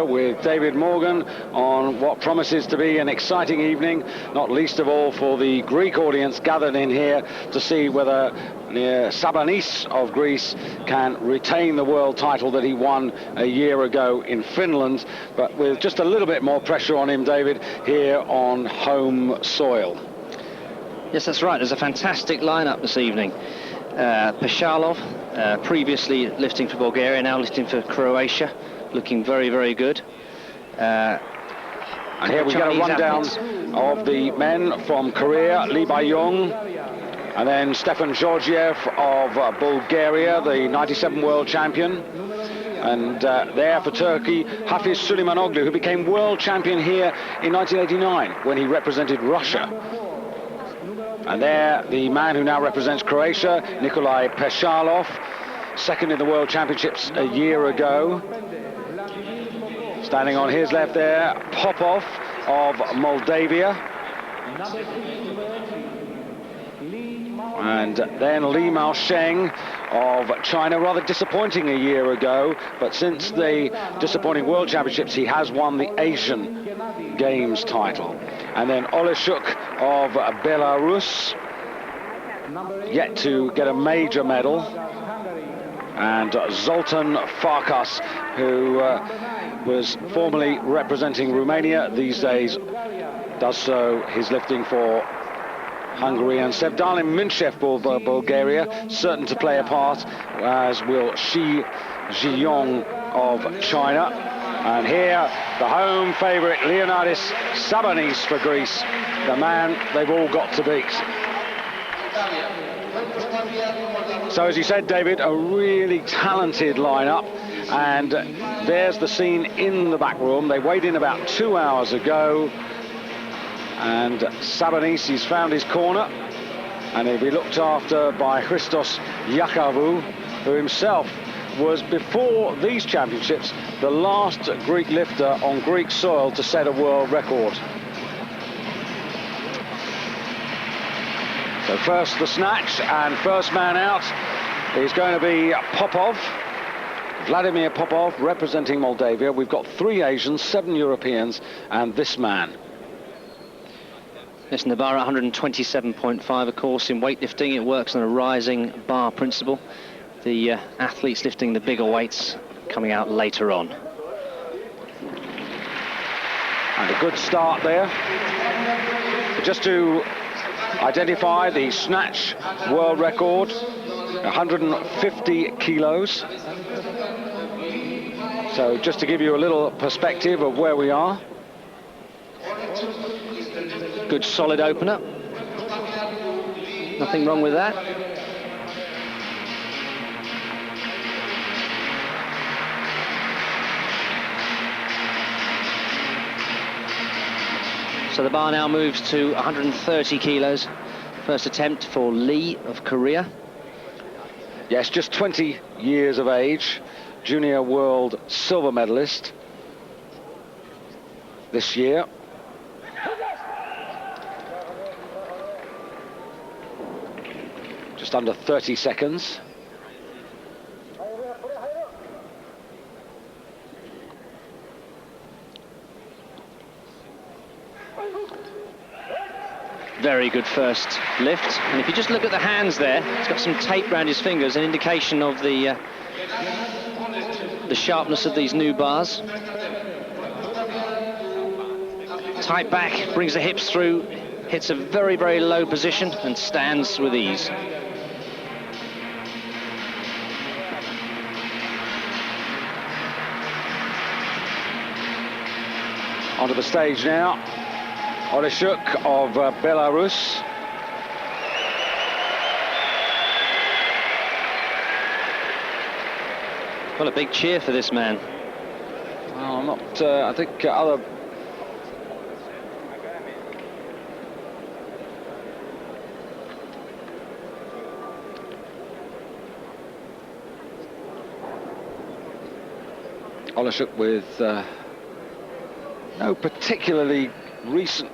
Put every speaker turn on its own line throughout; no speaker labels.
Chapter with David Morgan on what promises to be an exciting evening, not least of all for the Greek audience gathered in here to see whether Sabonis of Greece can retain the world title that he won a year ago in Finland, but with just a little bit more pressure on him, David, here on home soil.
Yes, that's right. There's a fantastic lineup this evening. Peshalov, previously lifting for Bulgaria, now lifting for Croatia, looking very, very good.
And here we get a rundown of the men from Korea, Lee Bae-yong, and then Stefan Georgiev of Bulgaria, the 97 world champion. And there for Turkey, Hafiz Suleimanoglu, who became world champion here in 1989 when he represented Russia. And there, the man who now represents Croatia, Nikolai Peshalov, second in the World Championships a year ago. Standing on his left there, Popov of Moldavia. And then Li Maosheng of China, rather disappointing a year ago, but since the disappointing World Championships, he has won the Asian Games title. And then Oleshuk of Belarus, yet to get a major medal. And Zoltan Farkas, who was formerly representing Romania, these days does so, he's lifting for Hungary. And Sevdalim Minchev for Bulgaria, certain to play a part, as will Shi Zhiyong of China. And here, the home favourite, Leonardis Sabonis for Greece, the man they've all got to beat. So, as you said, David, a really talented lineup. And there's the scene in the back room. They weighed in about 2 hours ago. And Sabonis, he's found his corner. And he'll be looked after by Christos Yakovou, who himself was, before these championships, the last Greek lifter on Greek soil to set a world record. So first the snatch, and first man out is going to be Popov, Vladimir Popov, representing Moldavia. We've got 3 Asians, 7 Europeans, and this man.
Listen, the bar at 127.5, of course, in weightlifting, it works on a rising bar principle. The athletes lifting the bigger weights coming out later on.
And a good start there. Just to identify the snatch world record, 150 kilos. So just to give you a little perspective of where we are. Good solid opener. Nothing wrong with that. So the bar now moves to 130 kilos. First attempt for Lee of Korea. Yes, just 20 years of age. Junior world silver medalist this year. Just under 30 seconds. Very good first lift, and if you just look at the hands there, he's got some tape around his fingers, an indication of the sharpness of these new bars. Tight back, brings the hips through, hits a very, very low position and stands with ease. Onto the stage now, Oleshuk of Belarus. Well, a big cheer for this man. Well, not, I think other... Oleshuk with no particularly recent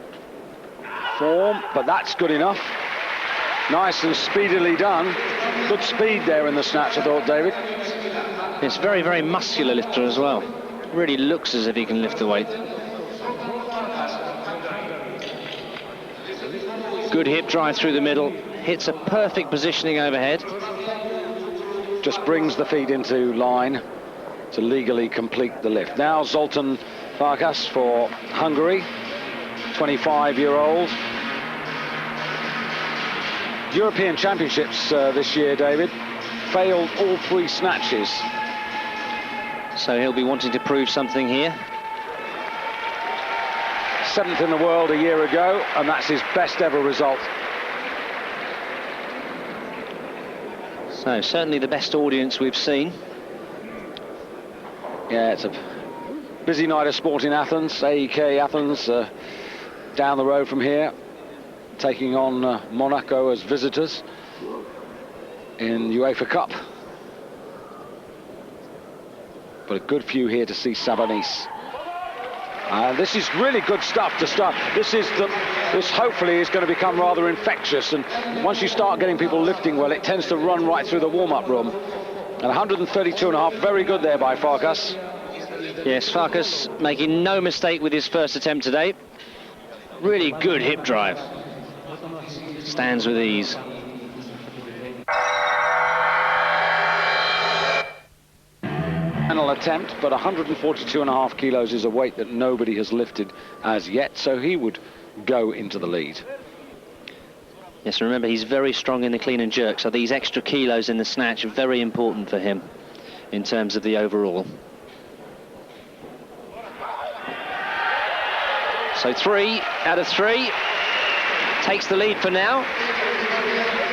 form, but that's good enough. Nice and speedily done. Good speed there in the snatch, I thought, David. It's very, very muscular lifter as well.
Really looks as if he can lift the weight. Good hip drive through the middle. Hits a perfect positioning overhead.
Just brings the feet into line to legally complete the lift. Now Zoltan Farkas for Hungary, 25-year-old. European Championships this year, David, failed all 3 snatches.
So he'll be wanting to prove something here.
7th in the world a year ago, and that's his best ever result.
So certainly the best audience we've seen.
Yeah, it's a busy night of sport in Athens. AEK Athens, down the road from here, taking on Monaco as visitors in UEFA Cup. But a good few here to see Sabonis. This is really good stuff to start. This hopefully is going to become rather infectious, and once you start getting people lifting well, it tends to run right through the warm-up room. And 132.5, very good there by Farkas.
Yes, Farkas making no mistake with his first attempt today. Really good hip drive. Stands with ease.
Final attempt, but 142.5 kilos is a weight that nobody has lifted as yet, so he would go into the lead.
Yes, remember he's very strong in the clean and jerk, so these extra kilos in the snatch are very important for him in terms of the overall. So 3 out of 3 takes the lead for now.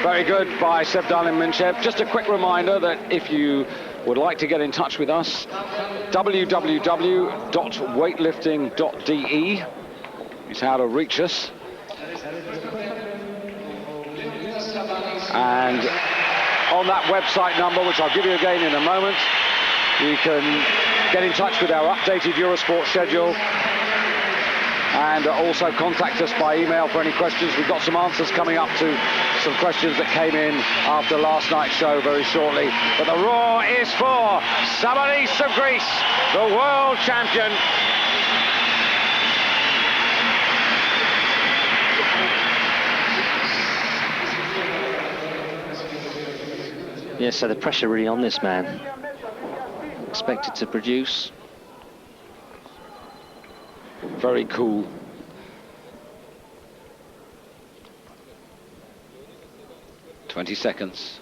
Very good by Sevdalim Minchev. Just a quick reminder that if you would like to get in touch with us, www.weightlifting.de is how to reach us. And on that website number, which I'll give you again in a moment, you can get in touch with our updated Eurosport schedule and also contact us by email for any questions. We've got some answers coming up to some questions that came in after last night's show very shortly. But the roar is for Sabonis of Greece, the world champion.
Yes, so the pressure really on this man. Expected to produce.
Very cool. "20 seconds.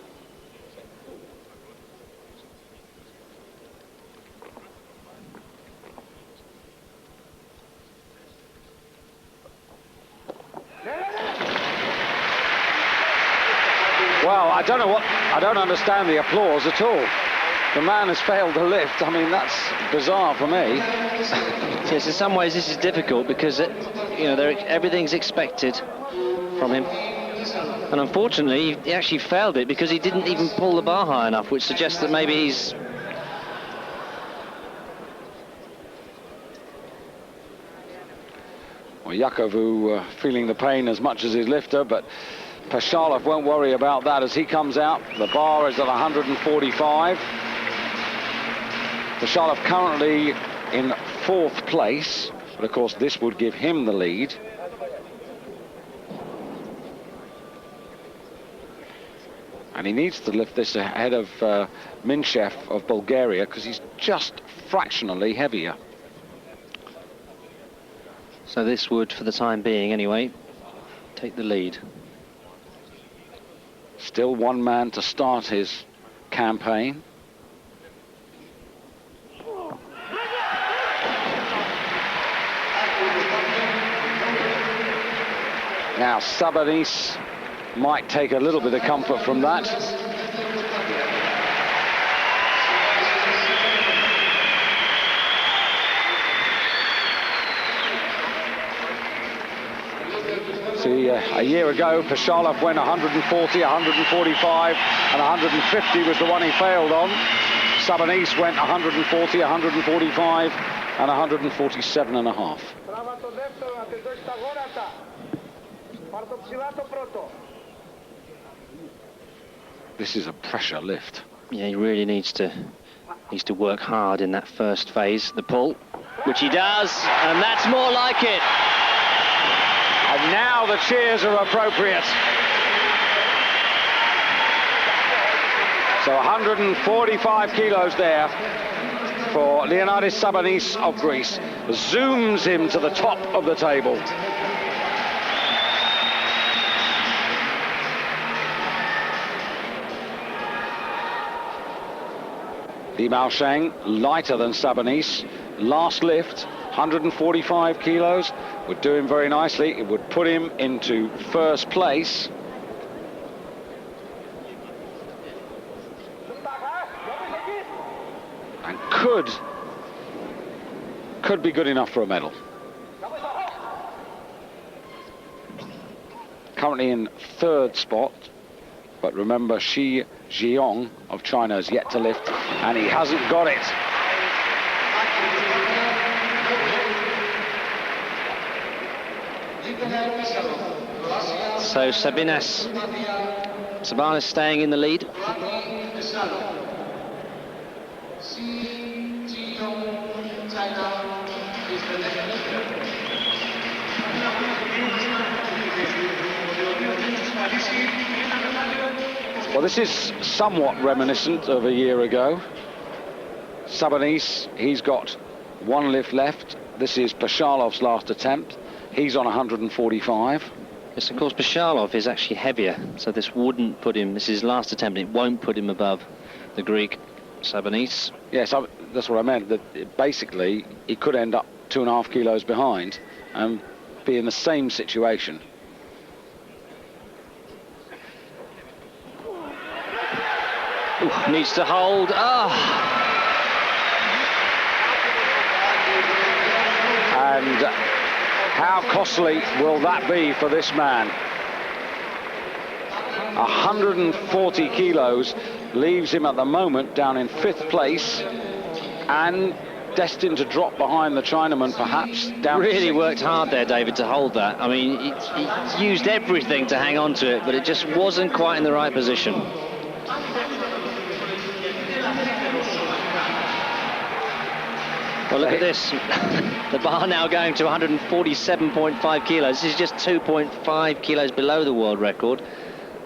Well, I don't understand the applause at all. The man has failed the lift. I mean, that's bizarre for me.
Yes, in some ways this is difficult because everything's expected from him, and unfortunately he actually failed it because he didn't even pull the bar high enough, which suggests that maybe he's...
Well, Yakovu feeling the pain as much as his lifter, but Pashalov won't worry about that as he comes out. The bar is at 145. Pashalov currently in 4th place, but of course this would give him the lead. And he needs to lift this ahead of Minchev of Bulgaria because he's just fractionally heavier.
So this would, for the time being anyway, take the lead.
Still one man to start his campaign. Now Sabonis might take a little bit of comfort from that. See, a year ago, Pashalov went 140, 145, and 150 was the one he failed on. Sabonis went 140, 145, and 147.5.
This is a pressure lift. Yeah, he really needs to Needs to work hard in that first phase, the pull, which he does, and that's more like it.
And now the cheers are appropriate. So 145 kilos there for Leonidas Sabonis of Greece. Zooms him to the top of the table. Li Maosheng, lighter than Sabonis. Last lift, 145 kilos. Would do him very nicely. It would put him into first place. And could be good enough for a medal. Currently in third spot. But remember, Shi Jiong of China has yet to lift, and he hasn't got it.
So Sabonis staying in the lead.
Well, this is somewhat reminiscent of a year ago. Sabonis, he's got one lift left. This is Pashalov's last attempt. He's on 145.
Yes, of course, Pashalov is actually heavier, so this wouldn't put him, this is his last attempt, it won't put him above the Greek Sabonis.
Yes, that's what I meant, that basically he could end up 2.5 kilos behind and be in the same situation.
Ooh, needs to hold.
And how costly will that be for this man? 140 kilos leaves him at the moment down in 5th place and destined to drop behind the Chinaman, perhaps down.
Really worked hard there, David, to hold that. I mean, he used everything to hang on to it, but it just wasn't quite in the right position. Well, look at this. The bar now going to 147.5 kilos. This is just 2.5 kilos below the world record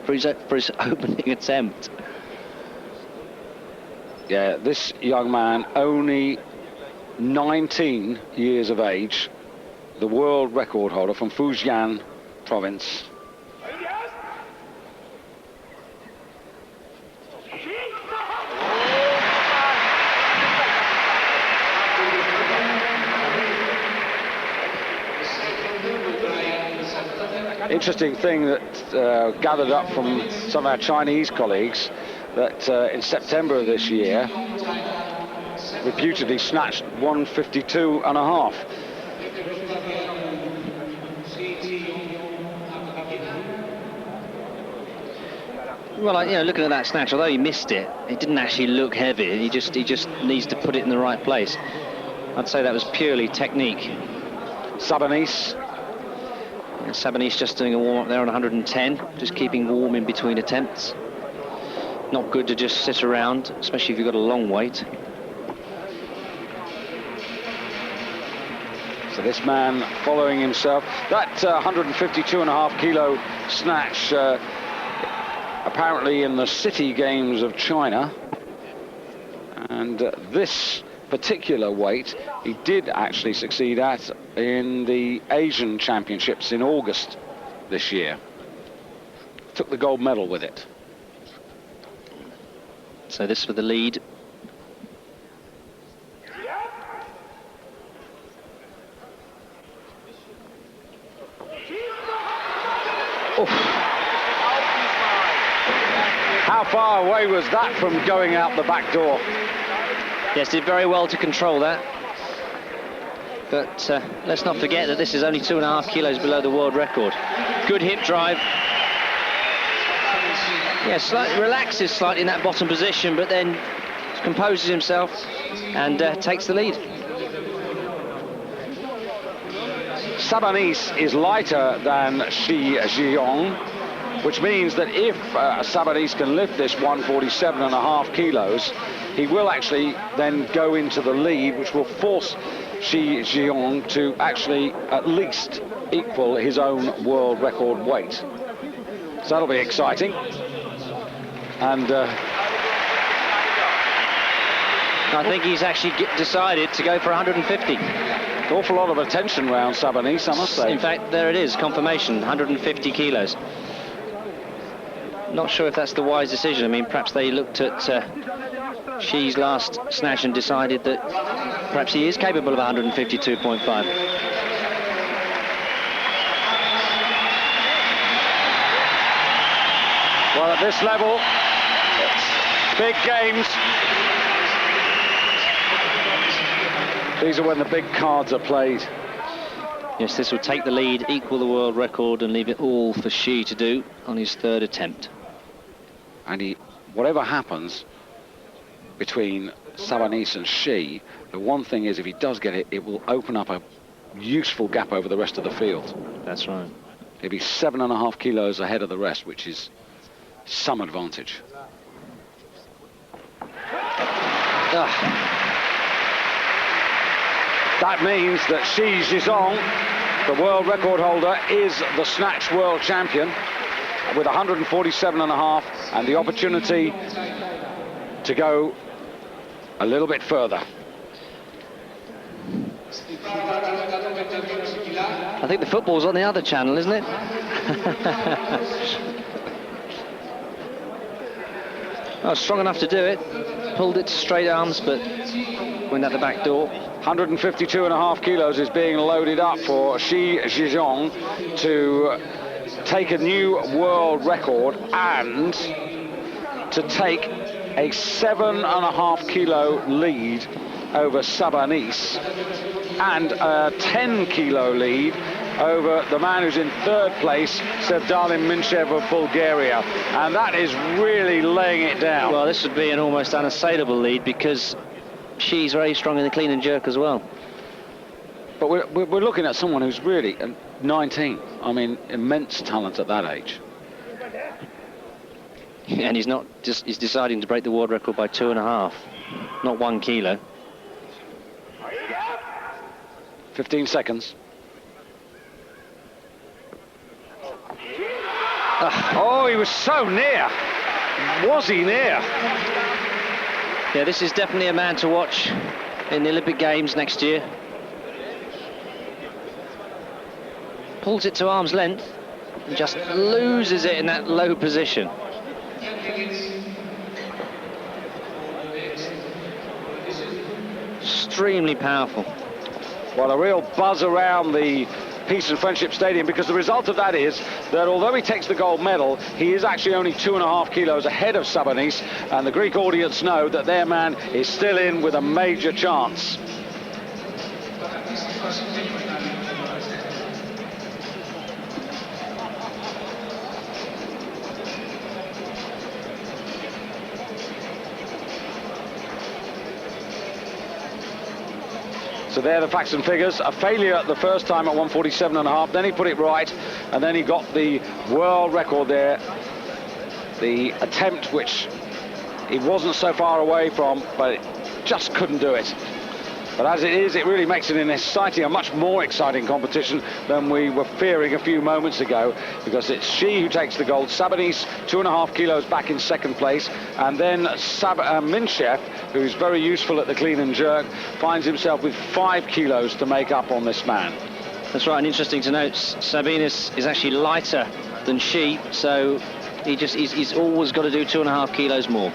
for his opening attempt.
Yeah, this young man, only 19 years of age, the world record holder from Fujian province. Interesting thing that gathered up from some of our Chinese colleagues, that in September of this year, reputedly snatched 152.5.
Well, you know, looking at that snatch, although he missed it, it didn't actually look heavy. He just needs to put it in the right place. I'd say that was purely technique.
Sabonis.
Sabonis just doing a warm-up there on 110, just keeping warm in between attempts. Not good to just sit around, especially if you've got a long weight.
So this man following himself. That 152.5 kilo snatch, apparently in the City Games of China. And this particular weight he did actually succeed at in the Asian Championships in August this year. Took the gold medal with it.
So this for the lead.
Oof. How far away was that from going out the back door?
Yes, did very well to control that. But let's not forget that this is only 2.5 kilos below the world record. Good hip drive. Yeah, relaxes slightly in that bottom position, but then composes himself and takes the lead.
Sabonis is lighter than Shi Jiong, which means that if Sabonis can lift this 147.5 kilos, he will actually then go into the lead, which will force Shi Jiong to actually at least equal his own world record weight. So that'll be exciting. And
I think he's actually decided to go for 150.
An awful lot of attention round Sabanis, I must say.
In fact, there it is, confirmation, 150 kilos. Not sure if that's the wise decision. I mean, perhaps they looked at Shi's last snatch and decided that perhaps he is capable of 152.5.
Well, at this level, it's big games. These are when the big cards are played.
Yes, this will take the lead, equal the world record, and leave it all for Shi to do on his third attempt.
And whatever happens between Sabanis and Shi, the one thing is, if he does get it, it will open up a useful gap over the rest of the field.
That's right.
He'll be 7.5 kilos ahead of the rest, which is some advantage. That means that Shi Jiong, the world record holder, is the snatch world champion with 147.5 and the opportunity to go a little bit further.
I think the football's on the other channel, isn't it? Oh, strong enough to do it. Pulled it to straight arms, but went out the back door.
152.5 kilos is being loaded up for Shi Jiong to take a new world record and to take a 7.5 kilo lead over Sabanis and a 10 kilo lead over the man who's in third place, Sevdalim Minshev of Bulgaria. And that is really laying it down.
Well, this would be an almost unassailable lead because Shi's very strong in the clean and jerk as well.
But we're looking at someone who's really 19. I mean, immense talent at that age.
And he's deciding to break the world record by 2.5, not 1 kilo.
15 seconds. Oh, he was so near. Was he near?
Yeah, this is definitely a man to watch in the Olympic Games next year. Pulls it to arm's length and just loses it in that low position. Extremely powerful.
Well, a real buzz around the Peace and Friendship Stadium, because the result of that is that although he takes the gold medal, he is actually only 2.5 kilos ahead of Sabanis, and the Greek audience know that their man is still in with a major chance. So there are the facts and figures. A failure the first time at 147.5, then he put it right, and then he got the world record there. The attempt which he wasn't so far away from, but just couldn't do it. But as it is, it really makes it a much more exciting competition than we were fearing a few moments ago, because it's Shi who takes the gold, Sabanis 2.5 kilos back in second place, and then Minshev, who's very useful at the clean and jerk, finds himself with 5 kilos to make up on this man.
That's right, and interesting to note, Sabanis is actually lighter than Shi, so he's always got to do 2.5 kilos more.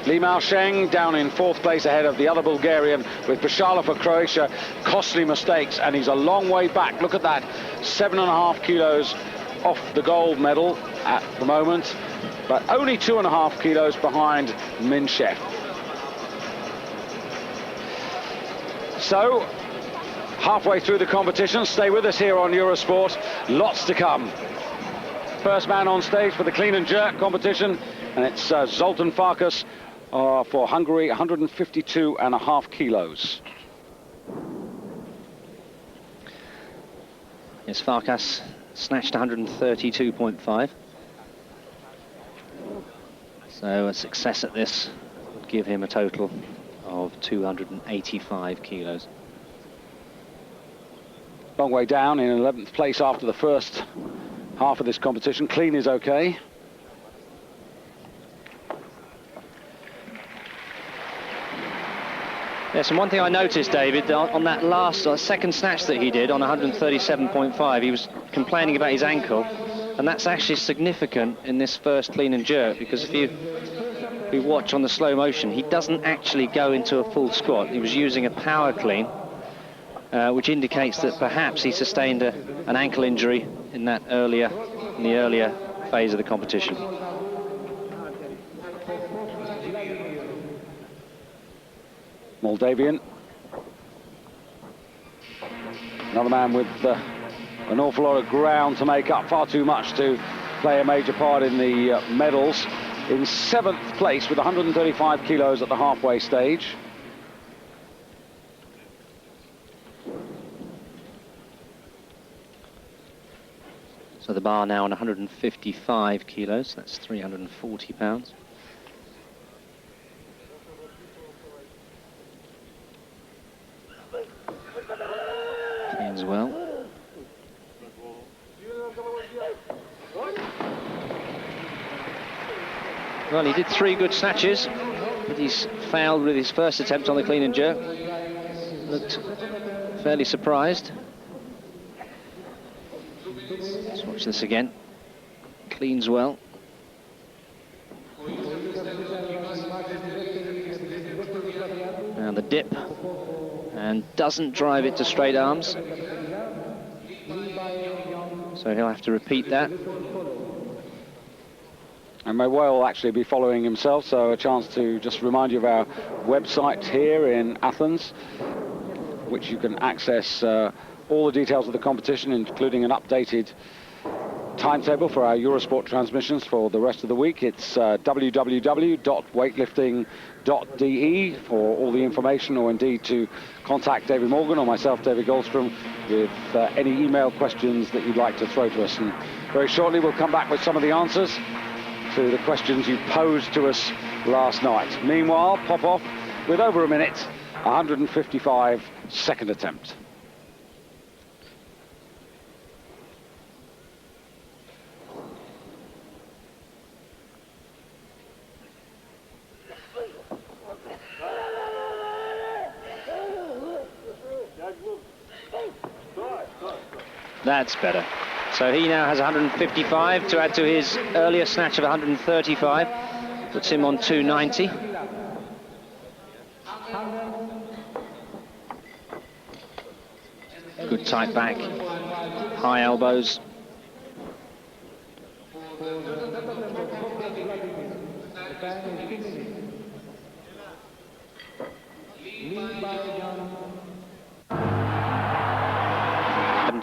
Li Mao Sheng down in fourth place ahead of the other Bulgarian, with Pashala for Croatia. Costly mistakes, and he's a long way back. Look at that, 7.5 kilos off the gold medal at the moment, but only 2.5 kilos behind Minshev. So, halfway through the competition, stay with us here on Eurosport. Lots to come. First man on stage for the clean and jerk competition, and it's Zoltan Farkas for Hungary, 152.5 kilos.
Yes, Farkas snatched 132.5. So a success at this give him a total of 285 kilos.
Long way down in 11th place after the first half of this competition. Clean is okay.
Yes, and one thing I noticed, David, on that last second snatch that he did on 137.5, he was complaining about his ankle, and that's actually significant in this first clean and jerk, because if you watch on the slow motion, he doesn't actually go into a full squat. He was using a power clean, which indicates that perhaps he sustained an ankle injury in the earlier phase of the competition.
Moldavian. Another man with an awful lot of ground to make up, far too much to play a major part in the medals. In 7th place with 135 kilos at the halfway stage.
So the bar now on 155 kilos, that's 340 pounds. As well. Well, he did 3 good snatches, but he's failed with his first attempt on the clean and jerk. Looked fairly surprised. Let's watch this again. Cleans well. Now the dip. And doesn't drive it to straight arms. So he'll have to repeat that.
And may well actually be following himself, so a chance to just remind you of our website here in Athens, which you can access all the details of the competition, including an updated timetable for our Eurosport transmissions for the rest of the week. It's www.weightlifting.de for all the information, or indeed to contact David Morgan or myself, David Goldstrom, with any email questions that you'd like to throw to us. And very shortly we'll come back with some of the answers to the questions you posed to us last night. Meanwhile, pop off with over a minute, 155 second attempt.
That's better. So he now has 155 to add to his earlier snatch of 135. Puts him on 290. Good tight back, high elbows.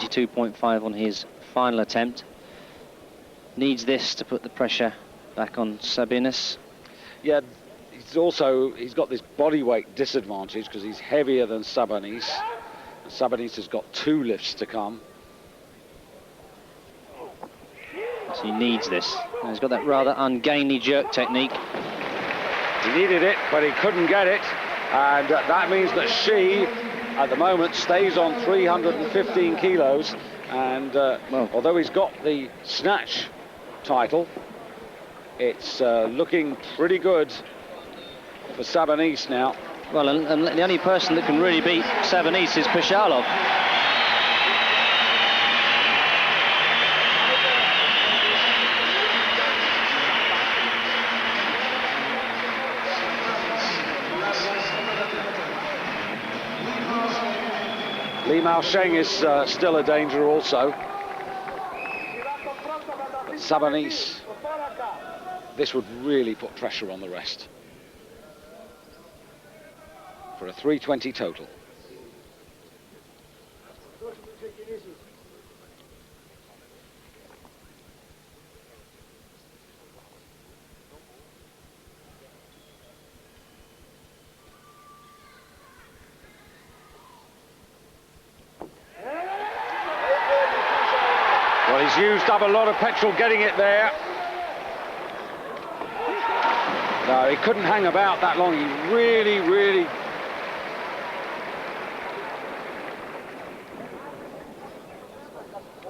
.5 on his final attempt. Needs this to put the pressure back on Sabinas.
Yeah, he's got this body weight disadvantage because he's heavier than Sabinas. Sabinas has got 2 lifts to come.
So he needs this. And he's got that rather ungainly jerk technique.
He needed it, but he couldn't get it. And that means that she, at the moment, stays on 315 kilos. And well, although he's got the snatch title, it's looking pretty good for Sabinas now.
Well, and the only person that can really beat Sabinas is Pashalov.
Li Mao Sheng is still a danger also. Sabinas, this would really put pressure on the rest. For a 320 total. Well, he's used up a lot of petrol getting it there. No, he couldn't hang about that long. He really...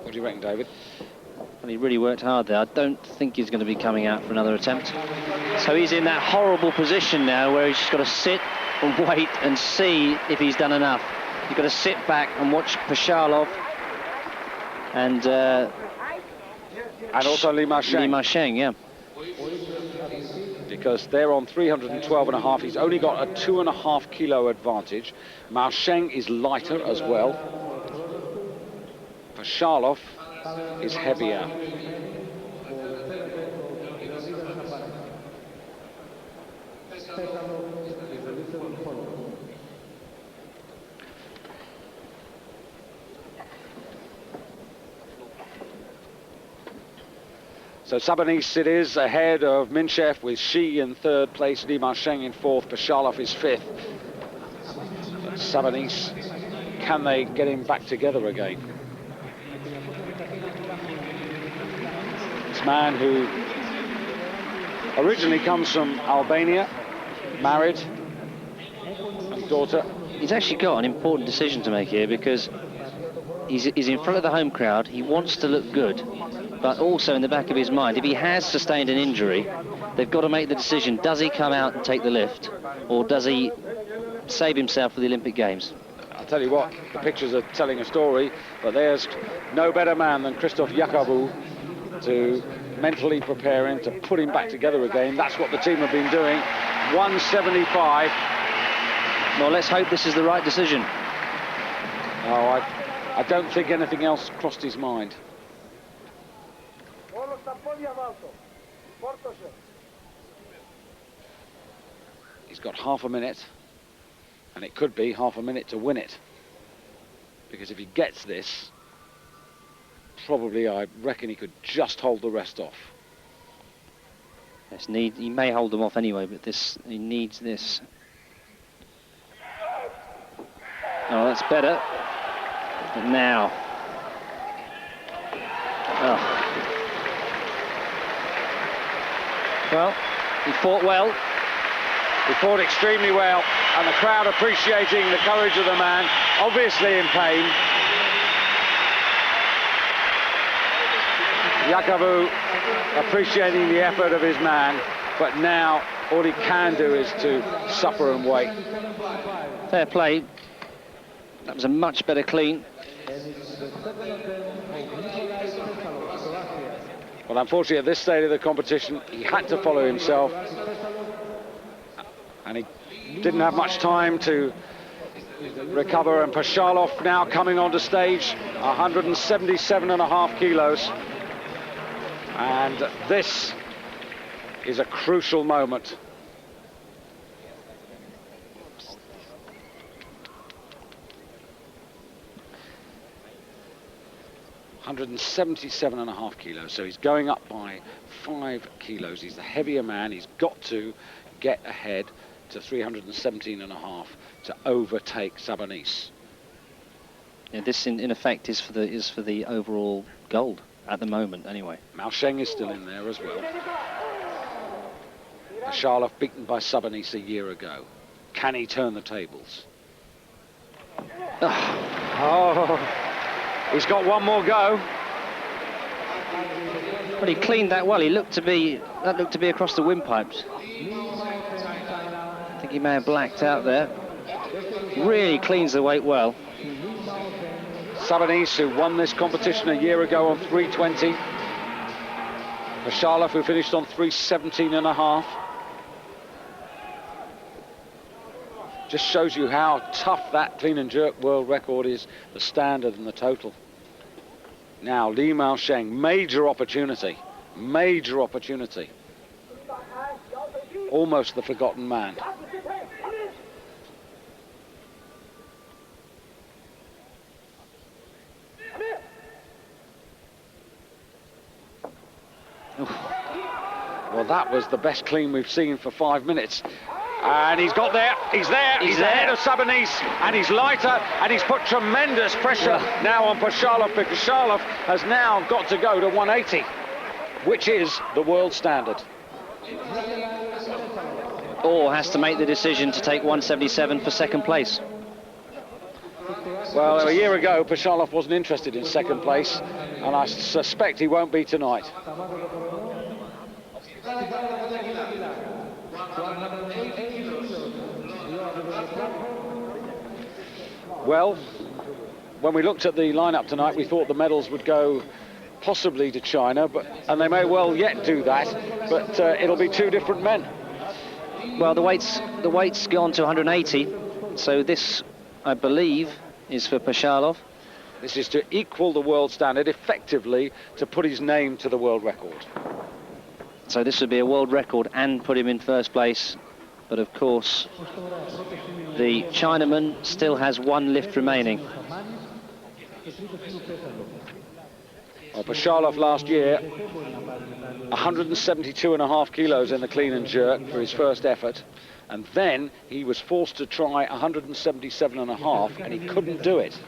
What do you reckon, David?
Well, he really worked hard there. I don't think he's going to be coming out for another attempt. So he's in that horrible position now where he's just got to sit and wait and see if he's done enough. You've got to sit back and watch Pashalov and
also Li Marsheng.
Li Marsheng, yeah.
Because they're on 312.5. He's only got a 2.5 kilo advantage. Marsheng is lighter as well. Pashalov is heavier. So Sabonis it is ahead of Minchev, with Shi in third place, Li Marsheng in fourth, Pashalov is fifth. But Sabonis, can they get him back together again? This man who originally comes from Albania, married, and daughter.
He's actually got an important decision to make here, because he's in front of the home crowd. He wants to look good. But also in the back of his mind, if he has sustained an injury, they've got to make the decision, does he come out and take the lift, or does he save himself for the Olympic Games?
I'll tell you what, the pictures are telling a story, but there's no better man than Christoph Yakubu to mentally prepare him, to put him back together again. That's what the team have been doing. 175.
Well, let's hope this is the right decision.
Oh, I don't think anything else crossed his mind. He's got half a minute, and it could be half a minute to win it, because if he gets this, probably I reckon he could just hold the rest off.
Yes, he may hold them off anyway, but he needs this. Oh, that's better. But now. Oh. Well, he fought well.
He fought extremely well, and the crowd appreciating the courage of the man, obviously in pain. Yakubu appreciating the effort of his man, but now all he can do is to suffer and wait.
Fair play. That was a much better clean.
Well, unfortunately, at this stage of the competition, he had to follow himself, and he didn't have much time to recover. And Pashalov now coming onto stage, 177.5 kilos. And this is a crucial moment. $177.5 kilos, so he's going up by 5 kilos. He's the heavier man. He's got to get ahead to 317.5 to overtake Sabonis.
Yeah, this in effect is for the overall gold at the moment, anyway.
Marsheng is still in there as well. Pashalov beaten by Sabonis a year ago. Can he turn the tables? Oh, he's got one more go.
But he cleaned that well. That looked to be across the windpipes. I think he may have blacked out there. Really cleans the weight well.
Sabonis, who won this competition a year ago on 320. Pashalov, who finished on 317.5. Just shows you how tough that clean and jerk world record is, the standard and the total. Now, Li Marsheng, major opportunity. Almost the forgotten man. Well, that was the best clean we've seen for 5 minutes. And he's got there, he's ahead of Sabonis, and he's lighter, and he's put tremendous pressure now on Pashalov, because Pashalov has now got to go to 180, which is the world standard.
or has to make the decision to take 177 for second place.
Well, a year ago, Pashalov wasn't interested in second place, and I suspect he won't be tonight. Well, when we looked at the lineup tonight, we thought the medals would go possibly to China, and they may well yet do that, but it'll be two different men.
Well, the weight's gone to 180, so this, I believe, is for Pashalov.
This is to equal the world standard, effectively to put his name to the world record.
So this would be a world record and put him in first place, but of course the Chinaman still has one lift remaining.
Well, Pashalov last year, 172.5 kilos in the clean and jerk for his first effort, and then he was forced to try 177.5, and he couldn't do it.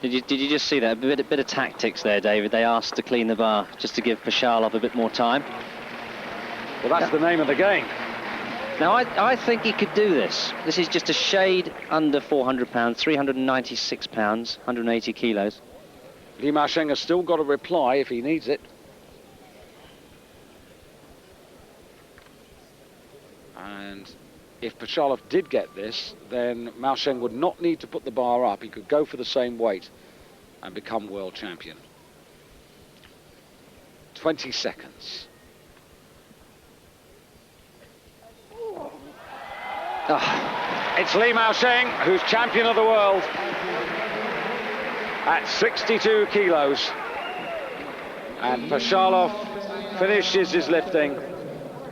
Did you just see that? A bit of tactics there, David. They asked to clean the bar just to give Pashalov a bit more time.
Well, that's the name of the game.
Now, I think he could do this. This is just a shade under 400 pounds, 396 pounds, 180 kilos.
Li Maosheng has still got a reply if he needs it. And if Pashalov did get this, then Maosheng would not need to put the bar up. He could go for the same weight and become world champion. 20 seconds.
Oh.
It's Li Maosheng who's champion of the world at 62 kilos. And Pashalov finishes his lifting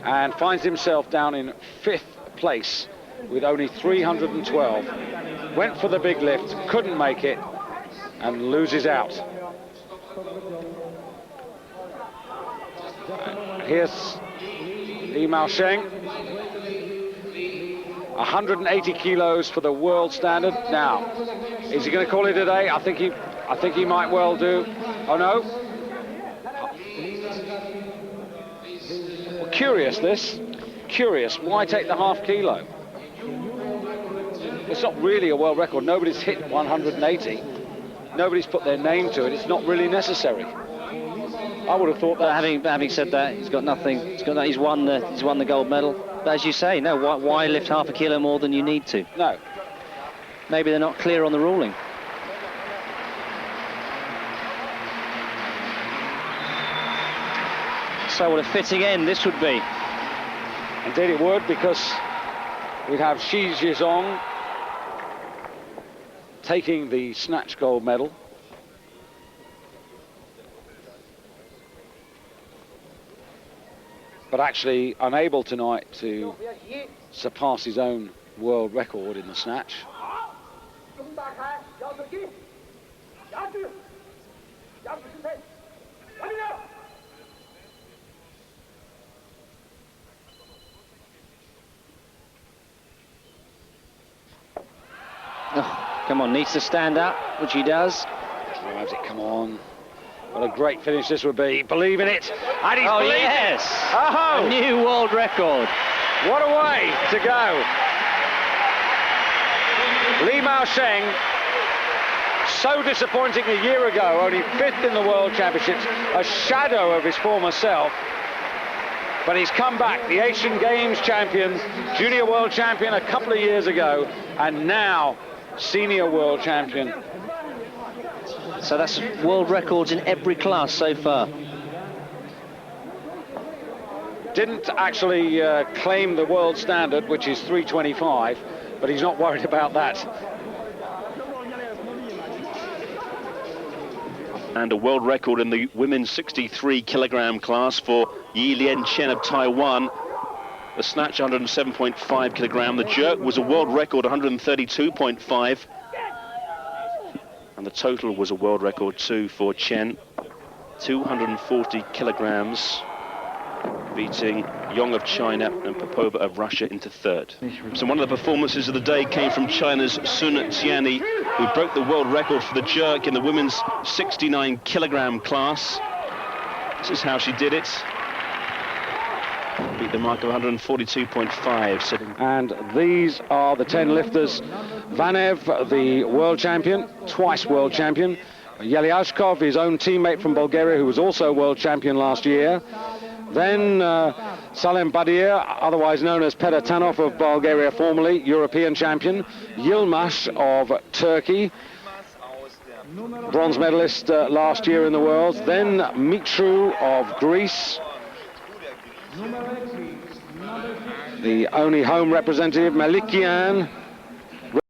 and finds himself down in 5th place with only 312. Went for the big lift, couldn't make it, and loses out. And here's Li Maosheng. 180 kilos for the world standard. Now, is he going to call it a day? I think he might well do. Oh no. Well, curious this. Curious. Why take the half kilo? It's not really a world record. Nobody's hit 180. Nobody's put their name to it. It's not really necessary. I would have thought that.
Having said that, he's got nothing. He's won the gold medal. But as you say, no. Why lift half a kilo more than you need to?
No.
Maybe they're not clear on the ruling. So what a fitting end this would be.
Indeed it would, because we'd have Shi Jizong taking the snatch gold medal. But actually unable tonight to surpass his own world record in the snatch.
Oh, come on, needs to stand up, which he does.
Drives it, come on. What a great finish this would be. Believe in it. And he's believed
yes.
it. Oh,
a new world record.
What a way to go. Li Maosheng, so disappointing a year ago, only 5th in the World Championships, a shadow of his former self. But he's come back, the Asian Games champion, junior world champion a couple of years ago, and now senior world champion.
So that's world records in every class so far.
Didn't actually claim the world standard, which is 325, but he's not worried about that.
And a world record in the women's 63 kilogram class for Yi Lian Chen of Taiwan. The snatch 107.5 kilogram. The jerk was a world record 132.5. And the total was a world record too for Chen, 240 kilograms, beating Yong of China and Popova of Russia into 3rd. So one of the performances of the day came from China's Sun Tianyi, who broke the world record for the jerk in the women's 69 kilogram class. This is how she did it. beat the mark of 142.5, sitting.
And these are the 10 lifters. Vanev, the world champion, twice world champion. Yeliashkov, his own teammate from Bulgaria, who was also world champion last year. Then Salem Badir, otherwise known as Pedatanov of Bulgaria, formerly European champion. Yilmaz of Turkey, bronze medalist last year in the Worlds. Then Mitru of Greece, the only home representative. Malikian